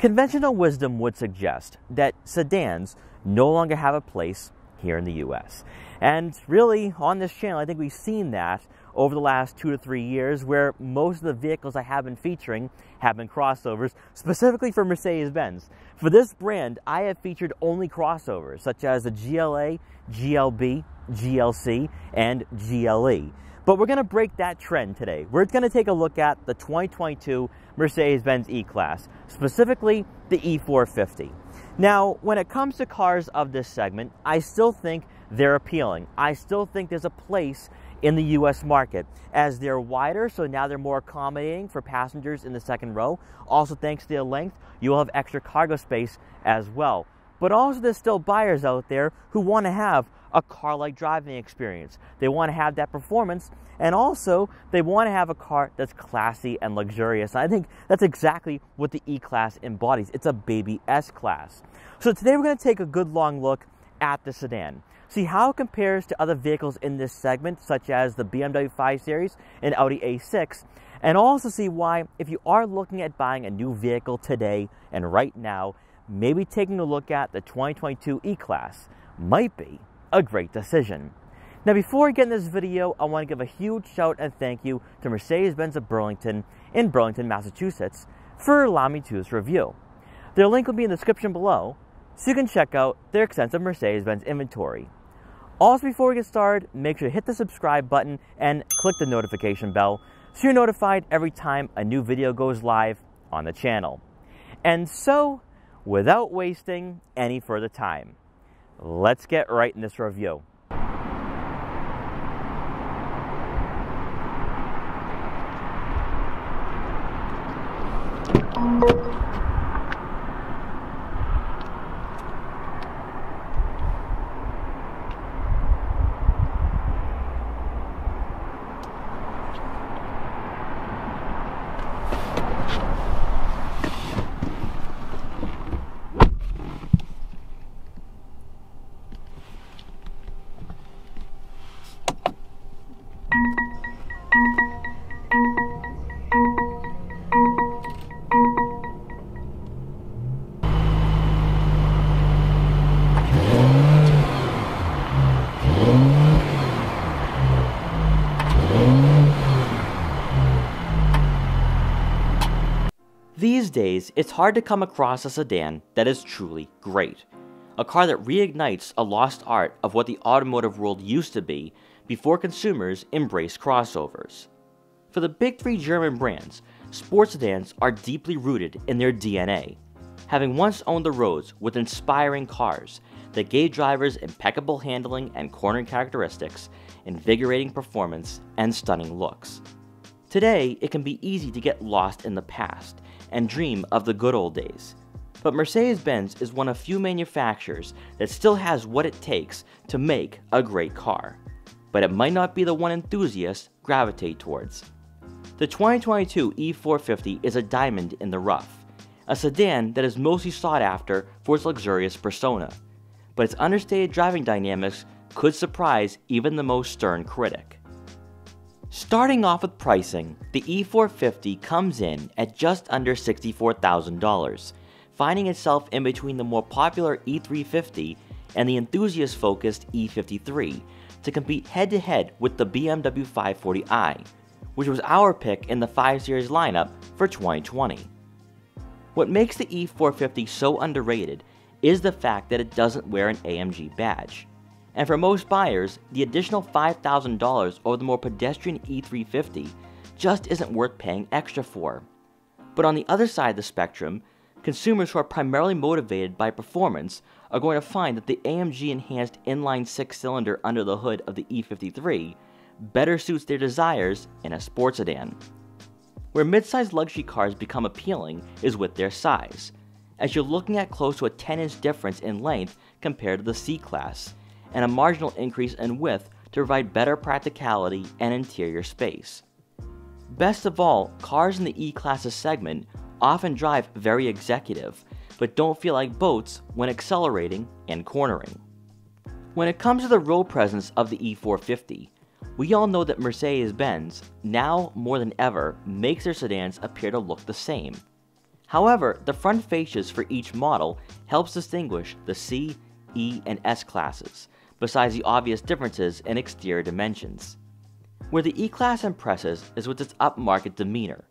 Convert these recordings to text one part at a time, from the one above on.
Conventional wisdom would suggest that sedans no longer have a place here in the US. And really, on this channel, I think we've seen that over the last 2 to 3 years, where most of the vehicles I have been featuring have been crossovers, specifically for Mercedes-Benz. For this brand, I have featured only crossovers, such as the GLA, GLB, GLC, and GLE. But we're going to break that trend today. We're going to take a look at the 2022 Mercedes Benz E-Class, specifically the E450. Now, when it comes to cars of this segment, I still think they're appealing. I still think there's a place in the US market, as they're wider, so now they're more accommodating for passengers in the second row. Also, thanks to their length, you'll have extra cargo space as well. But also, there's still buyers out there who want to have a car-like driving experience. They want to have that performance, and also they want to have a car that's classy and luxurious. I think that's exactly what the E-Class embodies. It's a baby S-Class. So today we're going to take a good long look at the sedan, see how it compares to other vehicles in this segment, such as the BMW 5 Series and Audi A6, and also see why, if you are looking at buying a new vehicle today and right now, maybe taking a look at the 2022 E-Class might be a great decision. Now, before we get in this video, I want to give a huge shout and thank you to Mercedes Benz of Burlington in Burlington, Massachusetts, for allowing me to do this review. Their link will be in the description below, so you can check out their extensive Mercedes-Benz inventory. Also, before we get started, make sure to hit the subscribe button and click the notification bell so you're notified every time a new video goes live on the channel. And so, without wasting any further time, let's get right in this review. These days, it's hard to come across a sedan that is truly great. A car that reignites a lost art of what the automotive world used to be before consumers embraced crossovers. For the big three German brands, sports sedans are deeply rooted in their DNA, having once owned the roads with inspiring cars that gave drivers impeccable handling and cornering characteristics, invigorating performance, and stunning looks. Today, it can be easy to get lost in the past and dream of the good old days. But Mercedes-Benz is one of few manufacturers that still has what it takes to make a great car. But it might not be the one enthusiasts gravitate towards. The 2022 E450 is a diamond in the rough, a sedan that is mostly sought after for its luxurious persona, but its understated driving dynamics could surprise even the most stern critic. Starting off with pricing, the E450 comes in at just under $64,000, finding itself in between the more popular E350 and the enthusiast-focused E53 to compete head-to-head with the BMW 540i, which was our pick in the 5 Series lineup for 2020. What makes the E450 so underrated is the fact that it doesn't wear an AMG badge. And for most buyers, the additional $5,000 over the more pedestrian E350 just isn't worth paying extra for. But on the other side of the spectrum, consumers who are primarily motivated by performance are going to find that the AMG-enhanced inline 6-cylinder under the hood of the E53 better suits their desires in a sports sedan. Where mid-sized luxury cars become appealing is with their size, as you're looking at close to a 10-inch difference in length compared to the C-Class, and a marginal increase in width to provide better practicality and interior space. Best of all, cars in the E-Class segment often drive very executive, but don't feel like boats when accelerating and cornering. When it comes to the road presence of the E450, we all know that Mercedes-Benz, now more than ever, makes their sedans appear to look the same. However, the front fascias for each model helps distinguish the C, E, and S classes, besides the obvious differences in exterior dimensions. Where the E-Class impresses is with its upmarket demeanor,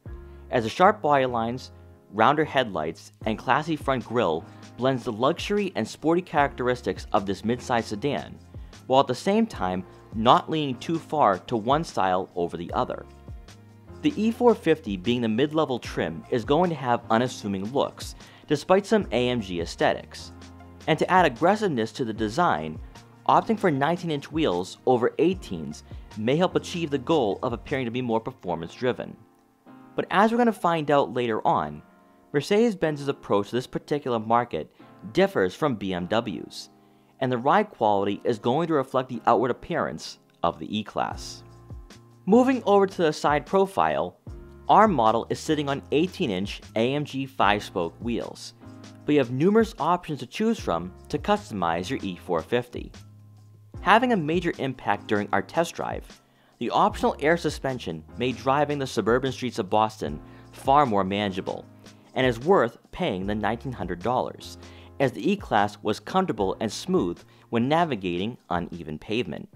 as the sharp body lines, rounder headlights, and classy front grille blends the luxury and sporty characteristics of this midsize sedan, while at the same time not leaning too far to one style over the other. The E450 being the mid-level trim is going to have unassuming looks, despite some AMG aesthetics. And to add aggressiveness to the design, opting for 19-inch wheels over 18s may help achieve the goal of appearing to be more performance-driven. But as we're going to find out later on, Mercedes-Benz's approach to this particular market differs from BMW's, and the ride quality is going to reflect the outward appearance of the E-Class. Moving over to the side profile, our model is sitting on 18-inch AMG 5-spoke wheels, but you have numerous options to choose from to customize your E450. Having a major impact during our test drive, the optional air suspension made driving the suburban streets of Boston far more manageable, and is worth paying the $1,900, as the E-Class was comfortable and smooth when navigating uneven pavement.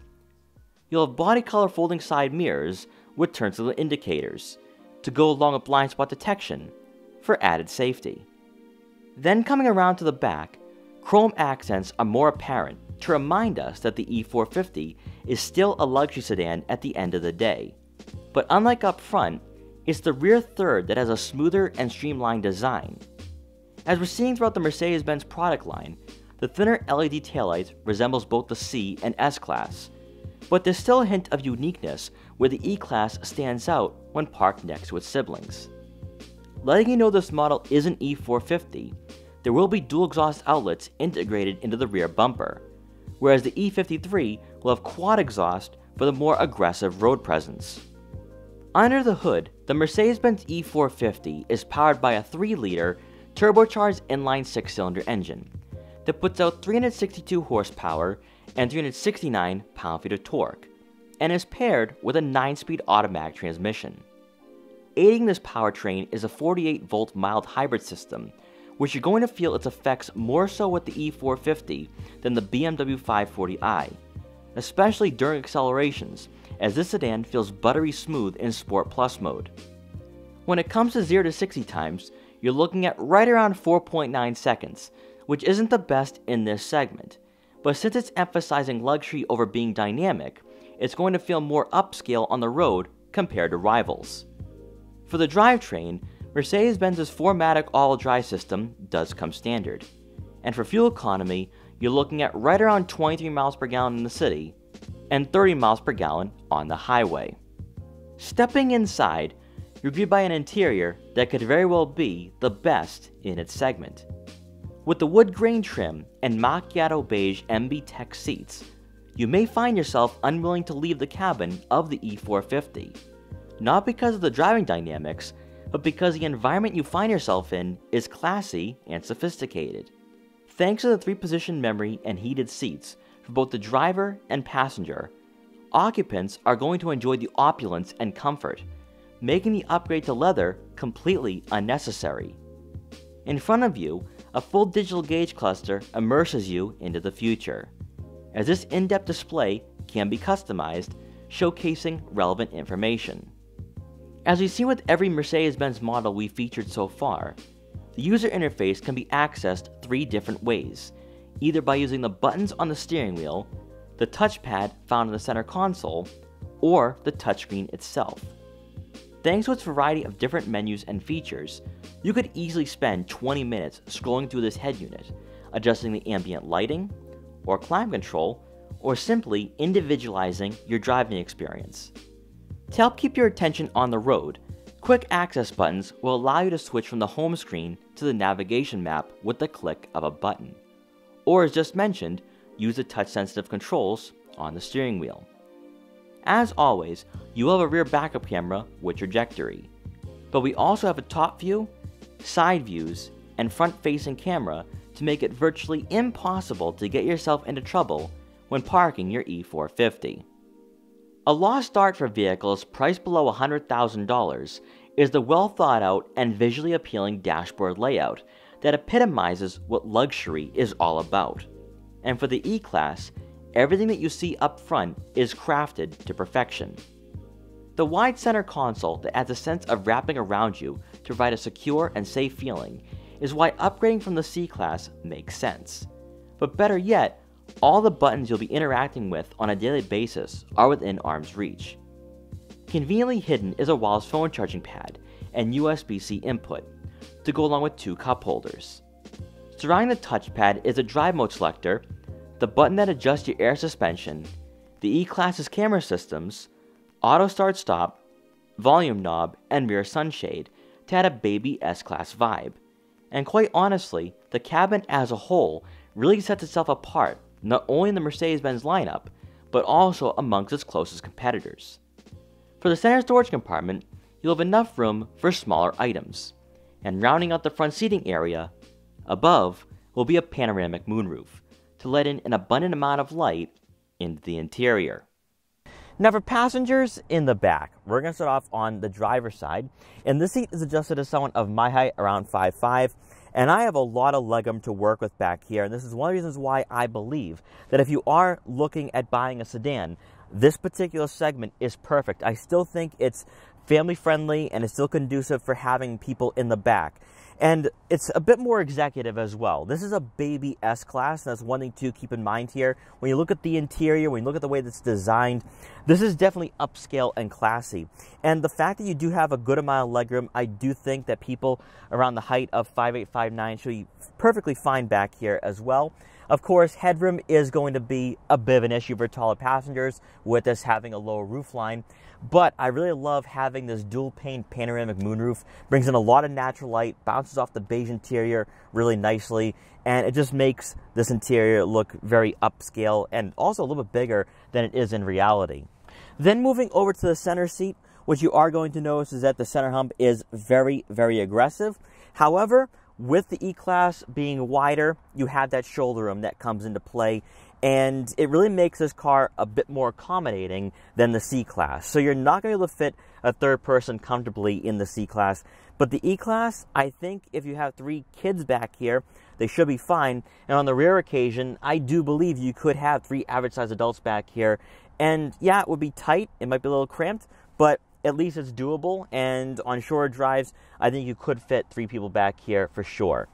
You'll have body color folding side mirrors with turn signal indicators to go along with blind spot detection for added safety. Then coming around to the back, chrome accents are more apparent to remind us that the E450 is still a luxury sedan at the end of the day. But unlike up front, it's the rear third that has a smoother and streamlined design. As we're seeing throughout the Mercedes-Benz product line, the thinner LED taillights resembles both the C and S class, but there's still a hint of uniqueness where the E-Class stands out when parked next to its siblings. Letting you know this model is an E450, there will be dual exhaust outlets integrated into the rear bumper, whereas the E53 will have quad exhaust for the more aggressive road presence. Under the hood, the Mercedes-Benz E450 is powered by a 3-liter turbocharged inline 6-cylinder engine that puts out 362 horsepower and 369 pound-feet of torque, and is paired with a 9-speed automatic transmission. Aiding this powertrain is a 48-volt mild hybrid system, which you're going to feel its effects more so with the E450 than the BMW 540i, especially during accelerations, as this sedan feels buttery smooth in Sport Plus mode. When it comes to 0 to 60 times, you're looking at right around 4.9 seconds, which isn't the best in this segment, but since it's emphasizing luxury over being dynamic, it's going to feel more upscale on the road compared to rivals. For the drivetrain, Mercedes-Benz's 4Matic all-wheel drive system does come standard, and for fuel economy, you're looking at right around 23 miles per gallon in the city, and 30 miles per gallon on the highway. Stepping inside, you're greeted by an interior that could very well be the best in its segment. With the wood grain trim and macchiato beige MB Tech seats, you may find yourself unwilling to leave the cabin of the E450, not because of the driving dynamics, but because the environment you find yourself in is classy and sophisticated. Thanks to the 3-position memory and heated seats for both the driver and passenger, occupants are going to enjoy the opulence and comfort, making the upgrade to leather completely unnecessary. In front of you, a full digital gauge cluster immerses you into the future, as this in-depth display can be customized, showcasing relevant information. As we see with every Mercedes-Benz model we've featured so far, the user interface can be accessed 3 different ways, either by using the buttons on the steering wheel, the touchpad found in the center console, or the touchscreen itself. Thanks to its variety of different menus and features, you could easily spend 20 minutes scrolling through this head unit, adjusting the ambient lighting, or climate control, or simply individualizing your driving experience. To help keep your attention on the road, quick access buttons will allow you to switch from the home screen to the navigation map with the click of a button. Or as just mentioned, use the touch-sensitive controls on the steering wheel. As always, you will have a rear backup camera with trajectory, but we also have a top view, side views, and front-facing camera to make it virtually impossible to get yourself into trouble when parking your E450. A lost art for vehicles priced below $100,000 is the well thought out and visually appealing dashboard layout that epitomizes what luxury is all about. And for the E-Class, everything that you see up front is crafted to perfection. The wide center console that adds a sense of wrapping around you to provide a secure and safe feeling is why upgrading from the C-Class makes sense. But better yet, all the buttons you'll be interacting with on a daily basis are within arm's reach. Conveniently hidden is a wireless phone charging pad and USB-C input to go along with 2 cup holders. Surrounding the touchpad is a drive mode selector, the button that adjusts your air suspension, the E-Class's camera systems, auto start stop, volume knob, and rear sunshade to add a baby S-Class vibe. And quite honestly, the cabin as a whole really sets itself apart not only in the Mercedes Benz lineup, but also amongst its closest competitors. For the center storage compartment, you'll have enough room for smaller items. And rounding out the front seating area, above will be a panoramic moonroof to let in an abundant amount of light into the interior. Now for passengers in the back, we're going to start off on the driver's side, and this seat is adjusted to someone of my height, around 5'5", and I have a lot of legroom to work with back here, and this is one of the reasons why I believe that if you are looking at buying a sedan, this particular segment is perfect. I still think it's family friendly and it's still conducive for having people in the back. And it's a bit more executive as well. This is a baby S-Class, and that's one thing to keep in mind here. When you look at the interior, when you look at the way that's designed, this is definitely upscale and classy. And the fact that you do have a good amount of legroom, I do think that people around the height of 5'8", 5'9" should be perfectly fine back here as well. Of course, headroom is going to be a bit of an issue for taller passengers with this having a lower roofline, but I really love having this dual-pane panoramic moonroof. Brings in a lot of natural light, bounces off the beige interior really nicely, and it just makes this interior look very upscale and also a little bit bigger than it is in reality. Then moving over to the center seat, what you are going to notice is that the center hump is very, very aggressive. However, with the E-Class being wider, you have that shoulder room that comes into play, and it really makes this car a bit more accommodating than the C-Class. So you're not going to be able to fit a third person comfortably in the C-Class, but the E-Class, I think if you have 3 kids back here, they should be fine. And on the rare occasion, I do believe you could have 3 average-sized adults back here, and yeah, it would be tight, it might be a little cramped, but at least it's doable, and on shorter drives, I think you could fit 3 people back here for sure.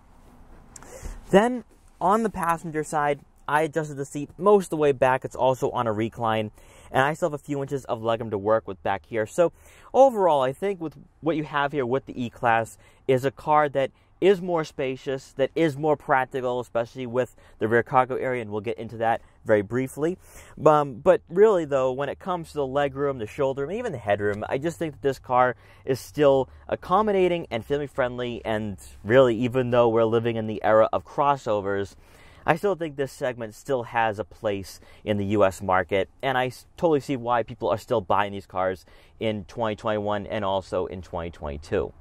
Then, on the passenger side, I adjusted the seat most of the way back. It's also on a recline, and I still have a few inches of legroom to work with back here. So, overall, I think with what you have here with the E-Class is a car that is more spacious, that is more practical, especially with the rear cargo area, and we'll get into that very briefly. But really, though, when it comes to the legroom, the shoulder room, even the headroom, I just think that this car is still accommodating and family-friendly, and really, even though we're living in the era of crossovers, I still think this segment still has a place in the U.S. market, and I totally see why people are still buying these cars in 2021 and also in 2022.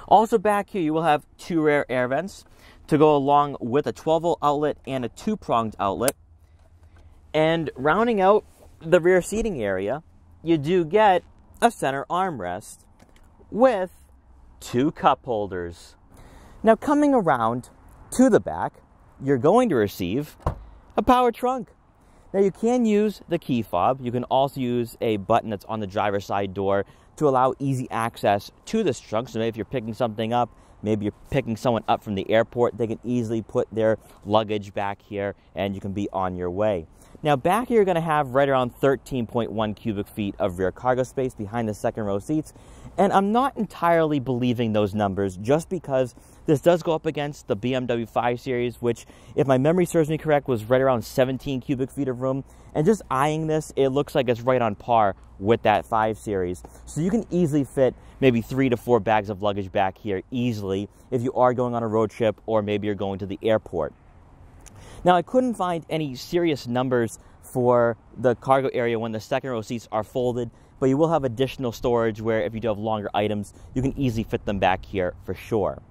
Also back here, you will have 2 rear air vents to go along with a 12-volt outlet and a 2-pronged outlet. And rounding out the rear seating area, you do get a center armrest with 2 cup holders. Now coming around to the back, you're going to receive a power trunk. Now you can use the key fob. You can also use a button that's on the driver's side door to allow easy access to this trunk. So maybe if you're picking something up, maybe you're picking someone up from the airport, they can easily put their luggage back here and you can be on your way. Now back here, you're going to have right around 13.1 cubic feet of rear cargo space behind the second row seats. And I'm not entirely believing those numbers just because this does go up against the BMW 5 Series, which, if my memory serves me correct, was right around 17 cubic feet of room. And just eyeing this, it looks like it's right on par with that 5 Series. So you can easily fit maybe 3 to 4 bags of luggage back here easily if you are going on a road trip or maybe you're going to the airport. Now, I couldn't find any serious numbers for the cargo area when the second row seats are folded, but you will have additional storage where if you do have longer items, you can easily fit them back here for sure.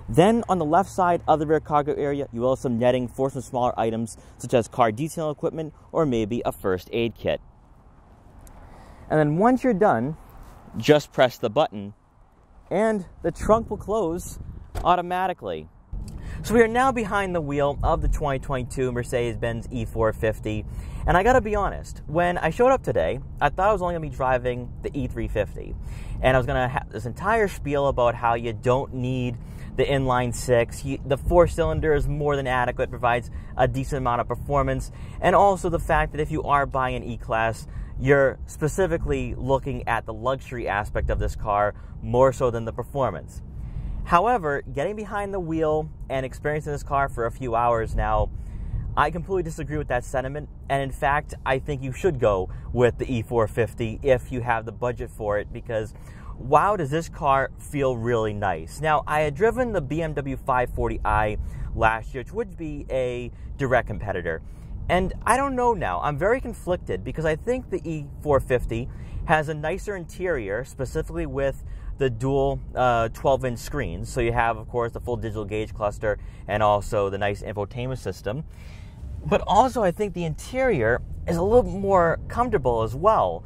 Then on the left side of the rear cargo area, you will have some netting for some smaller items such as car detailing equipment or maybe a first aid kit. And then once you're done, just press the button and the trunk will close automatically. So we are now behind the wheel of the 2022 Mercedes Benz E450, and I gotta be honest, when I showed up today, I thought I was only gonna be driving the E350, and I was gonna have this entire spiel about how you don't need the inline six, the 4-cylinder is more than adequate, provides a decent amount of performance, and also the fact that if you are buying an E-Class, you're specifically looking at the luxury aspect of this car more so than the performance. However, getting behind the wheel and experiencing this car for a few hours now, I completely disagree with that sentiment. And in fact, I think you should go with the E450 if you have the budget for it, because wow, does this car feel really nice. Now, I had driven the BMW 540i last year, which would be a direct competitor. And I don't know now, I'm very conflicted because I think the E450 has a nicer interior, specifically with the dual 12-inch screens. So you have, of course, the full digital gauge cluster and also the nice infotainment system. But also, I think the interior is a little more comfortable as well.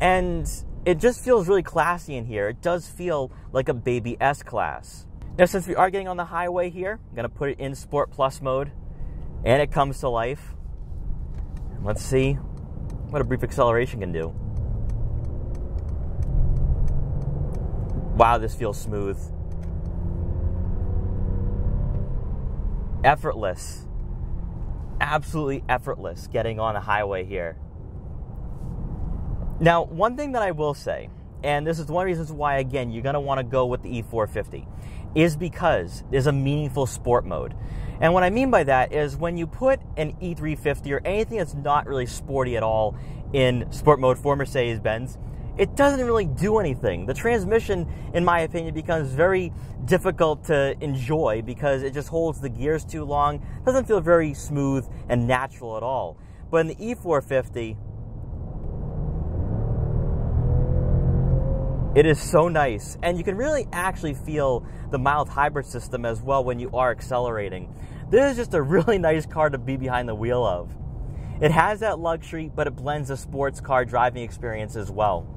And it just feels really classy in here. It does feel like a baby S-Class. Now, since we are getting on the highway here, I'm going to put it in Sport Plus mode, and it comes to life. Let's see what a brief acceleration can do. Wow, this feels smooth. Effortless. Absolutely effortless getting on the highway here. Now, one thing that I will say, and this is one of the reasons why, again, you're going to want to go with the E450, is because there's a meaningful sport mode. And what I mean by that is when you put an E350 or anything that's not really sporty at all in sport mode for Mercedes-Benz, it doesn't really do anything. The transmission, in my opinion, becomes very difficult to enjoy because it just holds the gears too long. It doesn't feel very smooth and natural at all. But in the E450, it is so nice. And you can really actually feel the mild hybrid system as well when you are accelerating. This is just a really nice car to be behind the wheel of. It has that luxury, but it blends a sports car driving experience as well.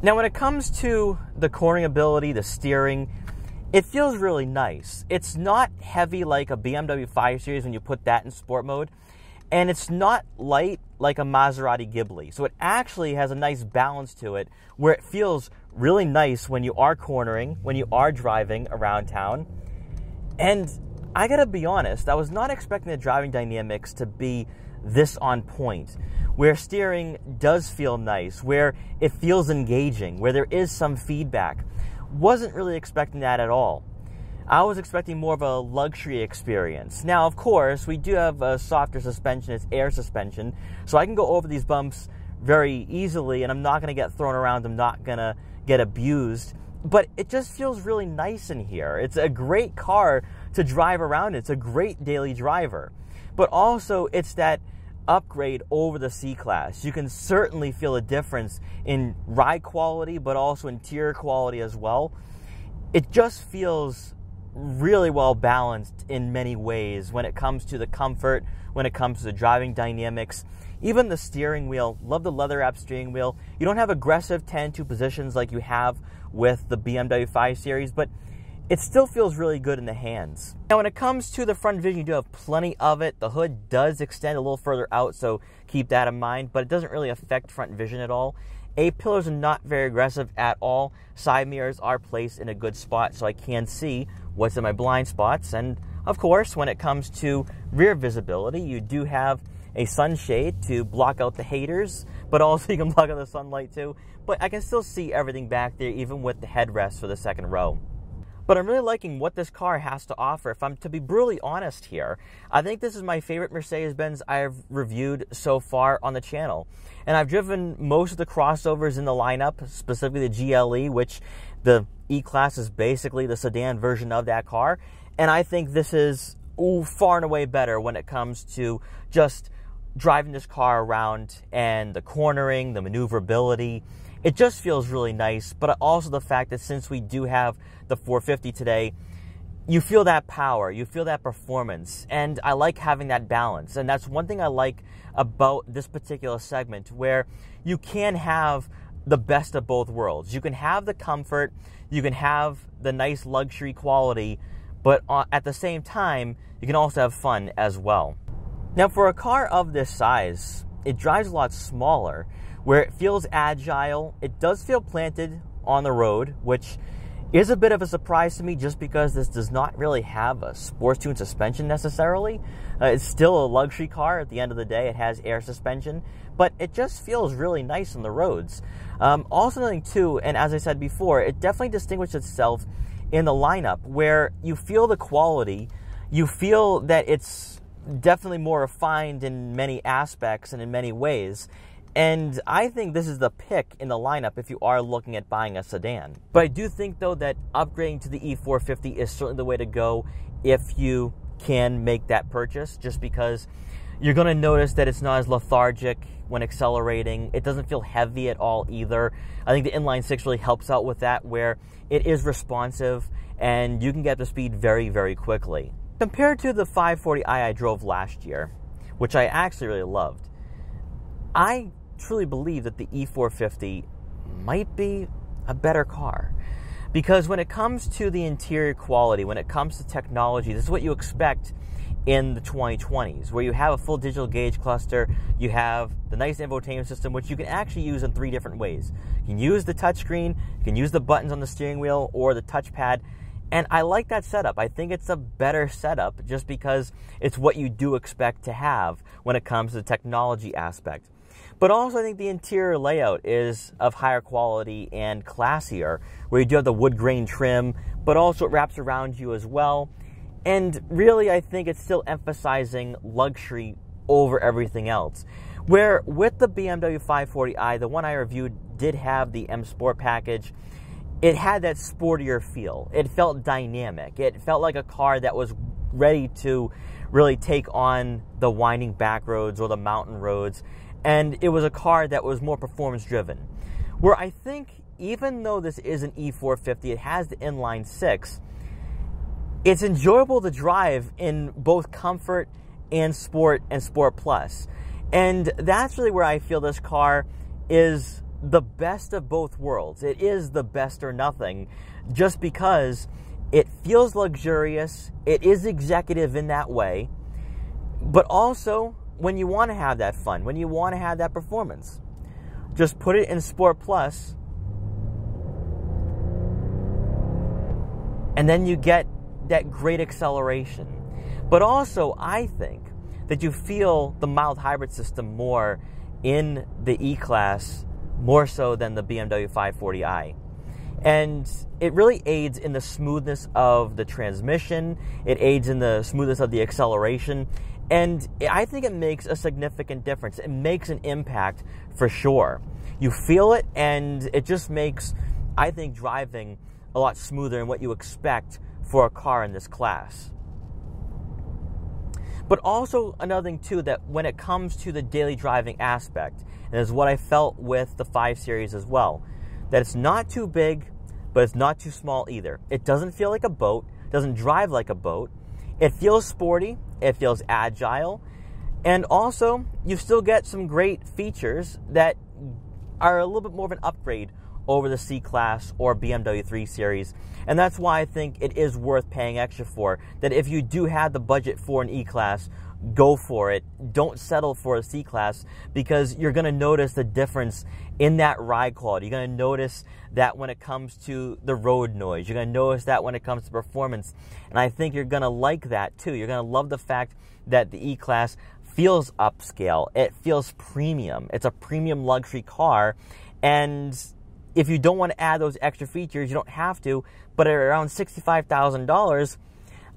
Now, when it comes to the cornering ability, the steering, it feels really nice. It's not heavy like a BMW 5 Series when you put that in sport mode, and it's not light like a Maserati Ghibli. So it actually has a nice balance to it where it feels really nice when you are cornering, when you are driving around town. And I gotta be honest, I was not expecting the driving dynamics to be this on point, where steering does feel nice, where it feels engaging, where there is some feedback. Wasn't really expecting that at all. I was expecting more of a luxury experience. Now, of course, we do have a softer suspension. It's air suspension, so I can go over these bumps very easily, and I'm not going to get thrown around. I'm not going to get abused. But it just feels really nice in here. It's a great car to drive around. It's a great daily driver. But also, it's that upgrade over the C-Class. You can certainly feel a difference in ride quality, but also interior quality as well. It just feels really well balanced in many ways when it comes to the comfort, when it comes to the driving dynamics. Even the steering wheel, love the leather-wrapped steering wheel. You don't have aggressive 10-2 positions like you have with the BMW 5 Series, but it still feels really good in the hands. Now, when it comes to the front vision, you do have plenty of it. The hood does extend a little further out, so keep that in mind, but it doesn't really affect front vision at all. A-pillars are not very aggressive at all. Side mirrors are placed in a good spot, so I can see what's in my blind spots. And of course, when it comes to rear visibility, you do have a sunshade to block out the haters, but also you can block out the sunlight too. But I can still see everything back there, even with the headrest for the second row. But I'm really liking what this car has to offer. If I'm to be brutally honest here, I think this is my favorite Mercedes-Benz I have reviewed so far on the channel. And I've driven most of the crossovers in the lineup, specifically the GLE, which the E-Class is basically the sedan version of that car. And I think this is far and away better when it comes to just driving this car around and the cornering, the maneuverability. It just feels really nice, but also the fact that since we do have the 450 today, you feel that power, you feel that performance, and I like having that balance. And that's one thing I like about this particular segment, where you can have the best of both worlds. You can have the comfort, you can have the nice luxury quality, but at the same time, you can also have fun as well. Now, for a car of this size, it drives a lot smaller, where it feels agile. It does feel planted on the road, which is a bit of a surprise to me, just because this does not really have a sports tune suspension necessarily. It's still a luxury car at the end of the day. It has air suspension, but it just feels really nice on the roads. Also, another thing too, and as I said before, it definitely distinguished itself in the lineup, where you feel the quality, you feel that it's definitely more refined in many aspects and in many ways. And I think this is the pick in the lineup if you are looking at buying a sedan. But I do think, though, that upgrading to the E450 is certainly the way to go if you can make that purchase, just because you're going to notice that it's not as lethargic when accelerating. It doesn't feel heavy at all either. I think the inline 6 really helps out with that, where it is responsive and you can get up to speed very, very quickly. Compared to the 540i I drove last year, which I actually really loved, I truly believe that the E450 might be a better car, because when it comes to the interior quality, when it comes to technology, this is what you expect in the 2020s, where you have a full digital gauge cluster, you have the nice infotainment system, which you can actually use in 3 different ways. You can use the touchscreen, you can use the buttons on the steering wheel or the touchpad, and I like that setup. I think it's a better setup just because it's what you do expect to have when it comes to the technology aspect. But also, I think the interior layout is of higher quality and classier, where you do have the wood grain trim, but also it wraps around you as well. And really, I think it's still emphasizing luxury over everything else. Where with the BMW 540i, the one I reviewed did have the M Sport package. It had that sportier feel. It felt dynamic. It felt like a car that was ready to really take on the winding back roads or the mountain roads. And it was a car that was more performance driven. Where I think, even though this is an E450, it has the inline 6, it's enjoyable to drive in both comfort and sport plus. And that's really where I feel this car is the best of both worlds. It is the best or nothing, just because it feels luxurious, it is executive in that way, but also when you want to have that fun, when you want to have that performance, just put it in Sport Plus, and then you get that great acceleration. But also, I think that you feel the mild hybrid system more in the E-Class, more so than the BMW 540i. And it really aids in the smoothness of the transmission, it aids in the smoothness of the acceleration, and I think it makes a significant difference. It makes an impact for sure. You feel it, and it just makes, I think, driving a lot smoother than what you expect for a car in this class. But also another thing too, that when it comes to the daily driving aspect, and is what I felt with the 5 Series as well, that it's not too big, but it's not too small either. It doesn't feel like a boat, doesn't drive like a boat. It feels sporty, it feels agile, and also you still get some great features that are a little bit more of an upgrade over the C-Class or BMW 3 Series. And that's why I think it is worth paying extra for. That if you do have the budget for an E-Class, go for it. Don't settle for a C-Class, because you're going to notice the difference in that ride quality. You're going to notice that when it comes to the road noise. You're going to notice that when it comes to performance. And I think you're going to like that too. You're going to love the fact that the E-Class feels upscale. It feels premium. It's a premium luxury car. And if you don't want to add those extra features, you don't have to. But at around $65,000,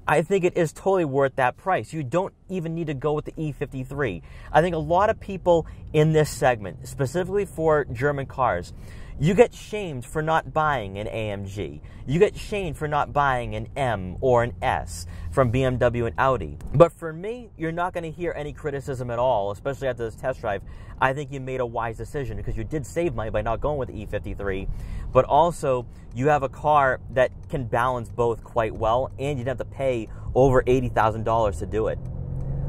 I think it is totally worth that price. You don't even need to go with the E53. I think a lot of people in this segment, specifically for German cars, You get shamed for not buying an AMG. You get shamed for not buying an M or an S from BMW and Audi. But for me, you're not going to hear any criticism at all, especially after this test drive. I think you made a wise decision because you did save money by not going with the E53, but also you have a car that can balance both quite well, and you didn't have to pay over $80,000 to do it.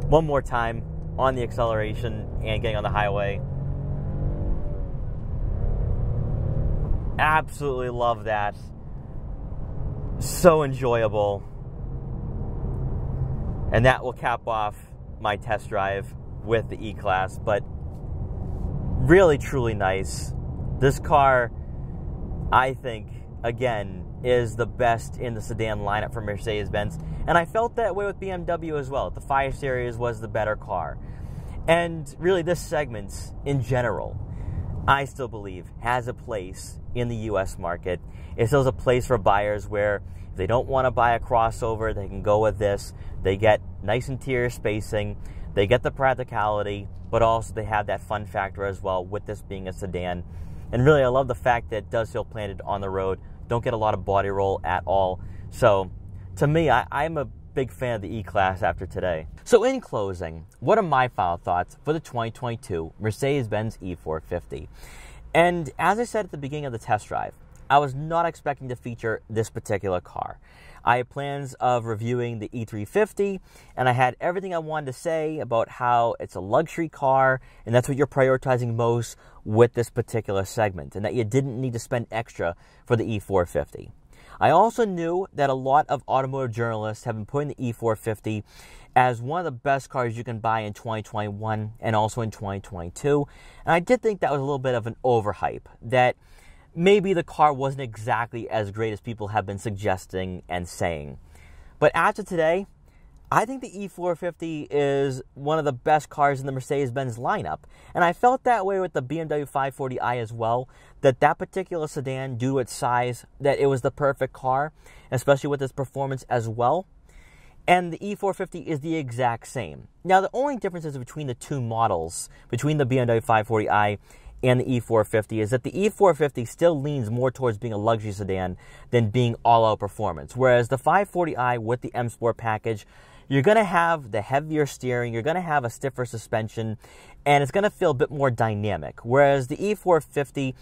One more time on the acceleration and getting on the highway. Absolutely love that. So enjoyable. And that will cap off my test drive with the E-Class, but really, truly nice. This car, I think, again, is the best in the sedan lineup for Mercedes-Benz, and I felt that way with BMW as well. The 5 Series was the better car. And really, this segment, in general, I still believe has a place in the U.S. market. It still has a place for buyers where if they don't want to buy a crossover, they can go with this. They get nice interior spacing, they get the practicality, but also they have that fun factor as well with this being a sedan. And really, I love the fact that it does feel planted on the road. Don't get a lot of body roll at all. So, to me, I'm a big fan of the E-Class after today. So in closing, what are my final thoughts for the 2022 Mercedes Benz E450? And as I said at the beginning of the test drive, I was not expecting to feature this particular car. I had plans of reviewing the E350, and I had everything I wanted to say about how it's a luxury car, and that's what you're prioritizing most with this particular segment, and that you didn't need to spend extra for the E450. I also knew that a lot of automotive journalists have been putting the E450 as one of the best cars you can buy in 2021 and also in 2022. And I did think that was a little bit of an overhype, that maybe the car wasn't exactly as great as people have been suggesting and saying. But after today, I think the E450 is one of the best cars in the Mercedes-Benz lineup. And I felt that way with the BMW 540i as well, that particular sedan, due to its size, that it was the perfect car, especially with its performance as well. And the E450 is the exact same. Now, the only difference is between the two models, between the BMW 540i and the E450, is that the E450 still leans more towards being a luxury sedan than being all-out performance. Whereas the 540i with the M Sport package, you're going to have the heavier steering, you're going to have a stiffer suspension, and it's going to feel a bit more dynamic. Whereas the E450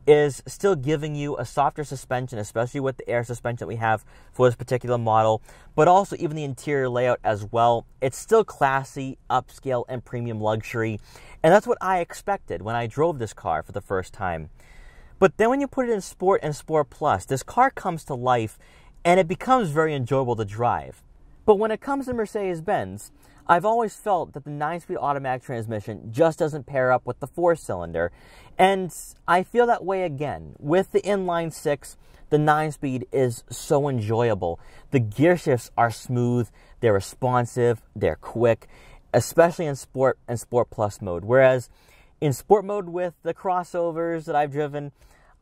is still giving you a softer suspension, especially with the air suspension that we have for this particular model, but also even the interior layout as well. It's still classy, upscale, and premium luxury, and that's what I expected when I drove this car for the first time. But then when you put it in Sport and Sport Plus, this car comes to life, and it becomes very enjoyable to drive. But when it comes to Mercedes-Benz, I've always felt that the 9-speed automatic transmission just doesn't pair up with the 4-cylinder. And I feel that way again. With the inline 6, the 9-speed is so enjoyable. The gear shifts are smooth, they're responsive, they're quick, especially in Sport and Sport Plus mode. Whereas in Sport mode with the crossovers that I've driven,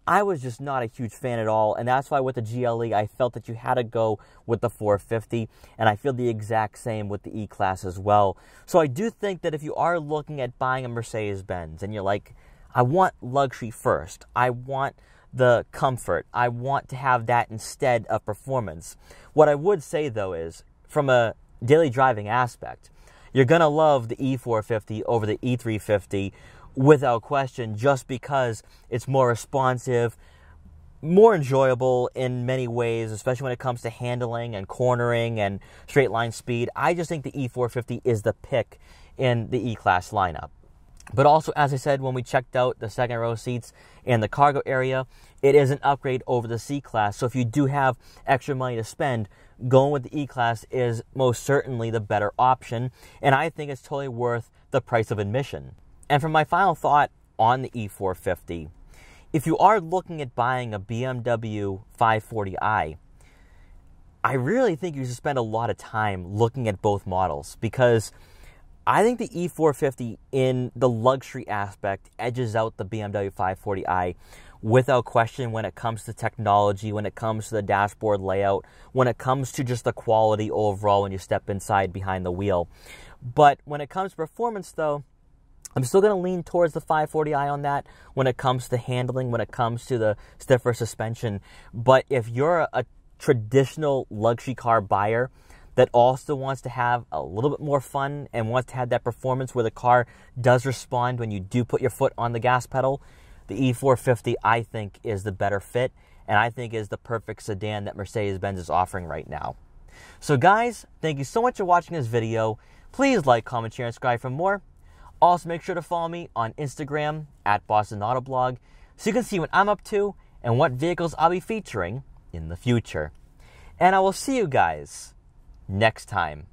I was just not a huge fan at all, and that's why with the GLE, I felt that you had to go with the 450, and I feel the exact same with the E-Class as well. So I do think that if you are looking at buying a Mercedes-Benz, and you're like, I want luxury first, I want the comfort, I want to have that instead of performance. What I would say, though, is from a daily driving aspect, you're going to love the E450 over the E350, without question, just because it's more responsive, more enjoyable in many ways, especially when it comes to handling and cornering and straight line speed. I just think the E450 is the pick in the E-Class lineup. But also, as I said, when we checked out the second row seats and the cargo area, it is an upgrade over the C-Class. So if you do have extra money to spend, going with the E-Class is most certainly the better option. And I think it's totally worth the price of admission. And for my final thought on the E450, if you are looking at buying a BMW 540i, I really think you should spend a lot of time looking at both models, because I think the E450 in the luxury aspect edges out the BMW 540i without question when it comes to technology, when it comes to the dashboard layout, when it comes to just the quality overall when you step inside behind the wheel. But when it comes to performance, though, I'm still going to lean towards the 540i on that when it comes to handling, when it comes to the stiffer suspension. But if you're a traditional luxury car buyer that also wants to have a little bit more fun and wants to have that performance where the car does respond when you do put your foot on the gas pedal, the E450, I think, is the better fit, and I think is the perfect sedan that Mercedes-Benz is offering right now. So guys, thank you so much for watching this video. Please like, comment, share, and subscribe for more. Also, make sure to follow me on Instagram at Boston Autoblog so you can see what I'm up to and what vehicles I'll be featuring in the future. And I will see you guys next time.